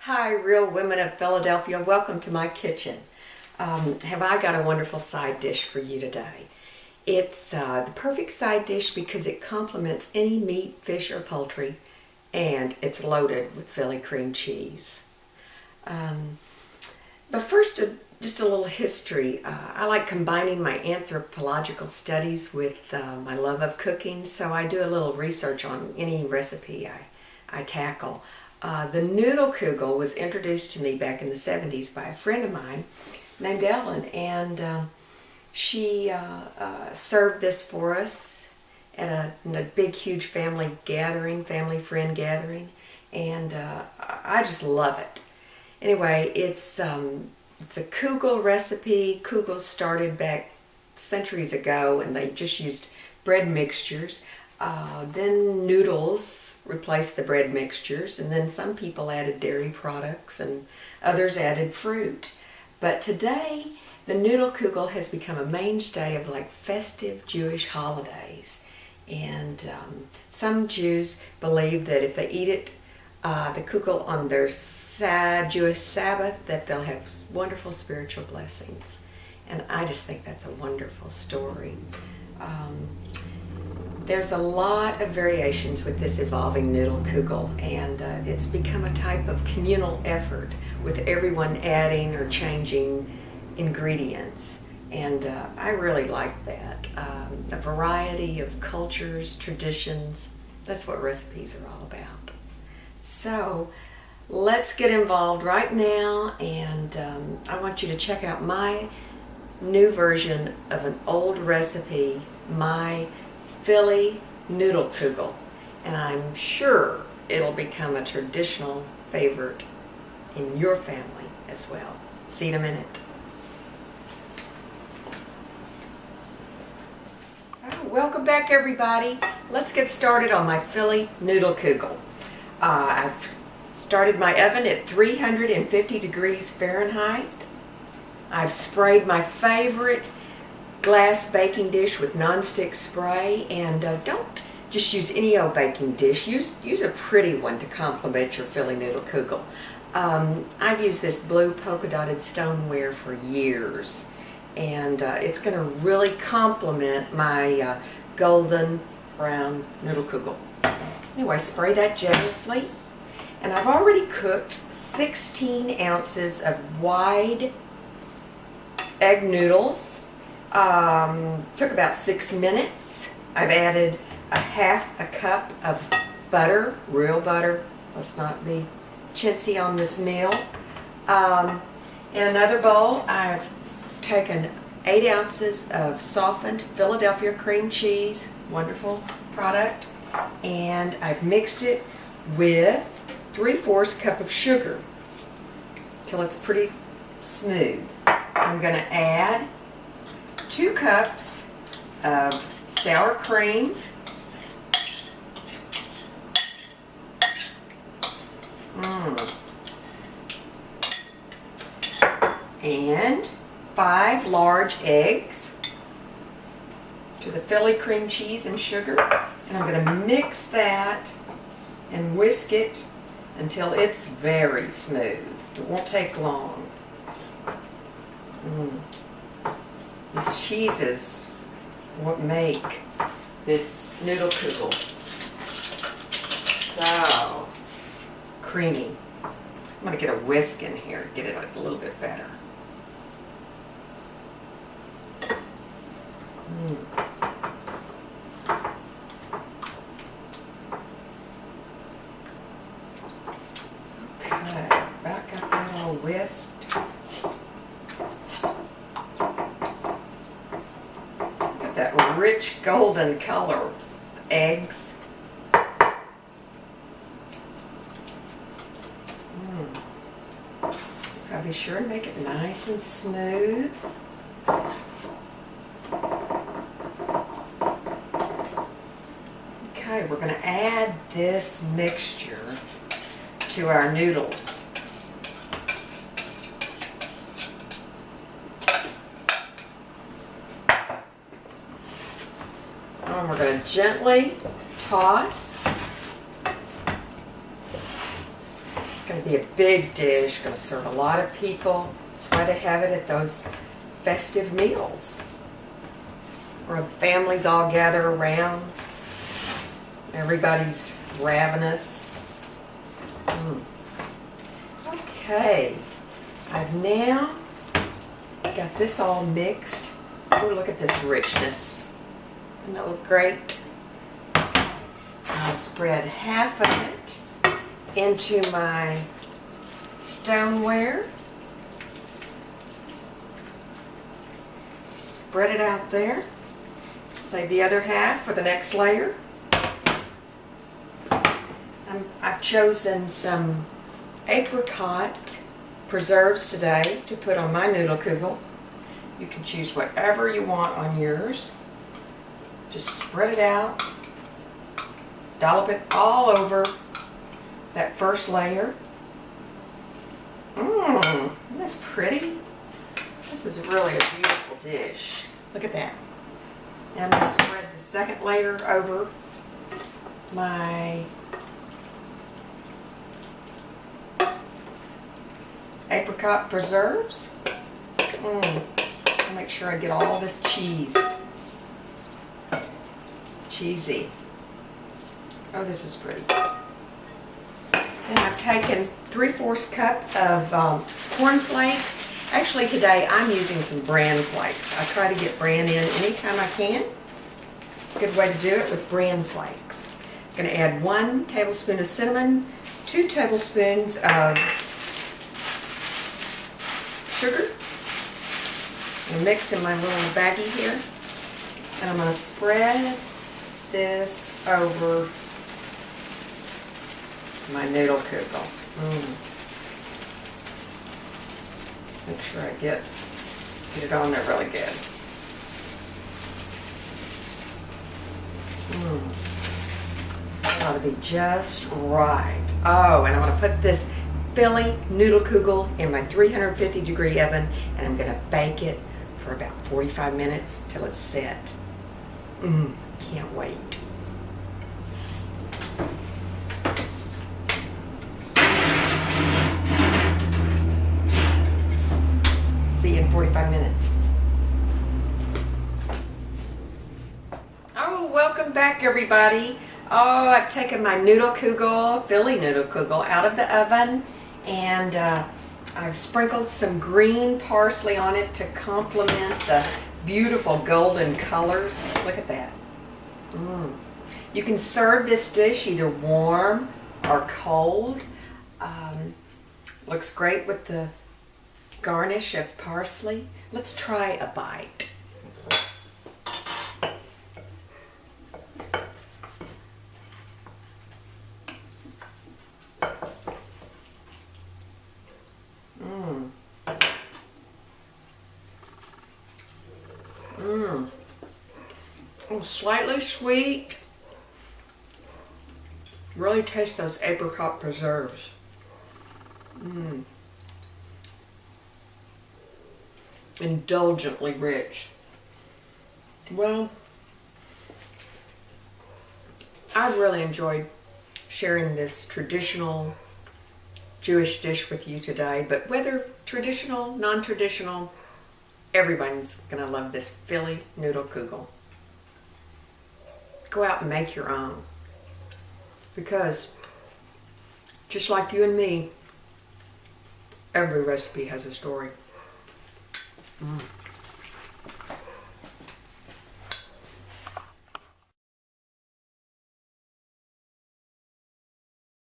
Hi, real women of Philadelphia. Welcome to my kitchen. Have I got a wonderful side dish for you today? It's the perfect side dish because it complements any meat, fish, or poultry, and it's loaded with Philly cream cheese. But first, just a little history. I like combining my anthropological studies with my love of cooking, so I do a little research on any recipe I tackle. The Noodle Kugel was introduced to me back in the 70s by a friend of mine named Ellen, and she served this for us at a big, huge family friend gathering, and I just love it. Anyway, it's a Kugel recipe. Kugels started back centuries ago, and they just used bread mixtures. Then noodles replaced the bread mixtures, and then some people added dairy products and others added fruit. But today, the Noodle Kugel has become a mainstay of like festive Jewish holidays. And some Jews believe that if they eat it, the Kugel on their Jewish Sabbath, that they'll have wonderful spiritual blessings. And I just think that's a wonderful story. There's a lot of variations with this evolving Noodle Kugel, and it's become a type of communal effort with everyone adding or changing ingredients. And I really like that. A variety of cultures, traditions, that's what recipes are all about. So let's get involved right now, and I want you to check out my new version of an old recipe, my Philly Noodle Kugel, and I'm sure it'll become a traditional favorite in your family as well. See you in a minute. Welcome back, everybody. Let's get started on my Philly Noodle Kugel. I've started my oven at 350 degrees Fahrenheit. I've sprayed my favorite glass baking dish with nonstick spray, and don't just use any old baking dish. Use a pretty one to complement your Philly Noodle Kugel. I've used this blue polka dotted stoneware for years, and it's going to really complement my golden brown Noodle Kugel. Anyway, spray that generously, and I've already cooked 16 ounces of wide egg noodles. Took about 6 minutes. I've added a half a cup of butter, real butter. Let's not be chintzy on this meal. In another bowl, I've taken 8 ounces of softened Philadelphia cream cheese, wonderful product, and I've mixed it with 3/4 cup of sugar till it's pretty smooth. I'm going to add 2 cups of sour cream, and 5 large eggs to the Philly cream cheese and sugar, and I'm going to mix that and whisk it until it's very smooth. It won't take long. These cheeses what make this Noodle Kugel so creamy. I'm going to get a whisk in here to get it a little bit better. Okay, about got that all whisked. That rich golden color eggs. Gotta be sure and make it nice and smooth. Okay, we're going to add this mixture to our noodles. And we're going to gently toss. going to be a big dish, going to serve a lot of people. That's why they have it at those festive meals, where families all gather around. Everybody's ravenous. Okay, I've now got this all mixed. Oh, look at this richness. Doesn't that look great? I'll spread half of it into my stoneware. Spread it out there. Save the other half for the next layer. I've chosen some apricot preserves today to put on my Noodle Kugel. You can choose whatever you want on yours. Just spread it out. Dollop it all over that first layer. Isn't this pretty? This is really a beautiful dish. Look at that. Now I'm going to spread the second layer over my apricot preserves. I'll make sure I get all this cheese. Cheesy. Oh, this is pretty. And I've taken 3/4 cup of corn flakes. Actually today I'm using some bran flakes. I try to get bran in anytime I can. It's a good way to do it with bran flakes. I'm going to add 1 tablespoon of cinnamon, 2 tablespoons of sugar, and mix in my little baggie here. And I'm going to spread this over my Noodle Kugel. Make sure I get it on there really good. That ought to be just right. Oh, and I'm going to put this Philly Noodle Kugel in my 350-degree oven, and I'm going to bake it for about 45 minutes till it's set. Can't wait. See you in 45 minutes. Oh, welcome back everybody. Oh, I've taken my Noodle Kugel, Philly Noodle Kugel, out of the oven, and I've sprinkled some green parsley on it to complement the beautiful golden colors. Look at that. You can serve this dish either warm or cold. Looks great with the garnish of parsley. Let's try a bite. Oh, slightly sweet. Really taste those apricot preserves. Indulgently rich. Well, I've really enjoyed sharing this traditional Jewish dish with you today, but whether traditional, non-traditional, everybody's gonna love this Philly Noodle Kugel. Go out and make your own, because just like you and me, every recipe has a story.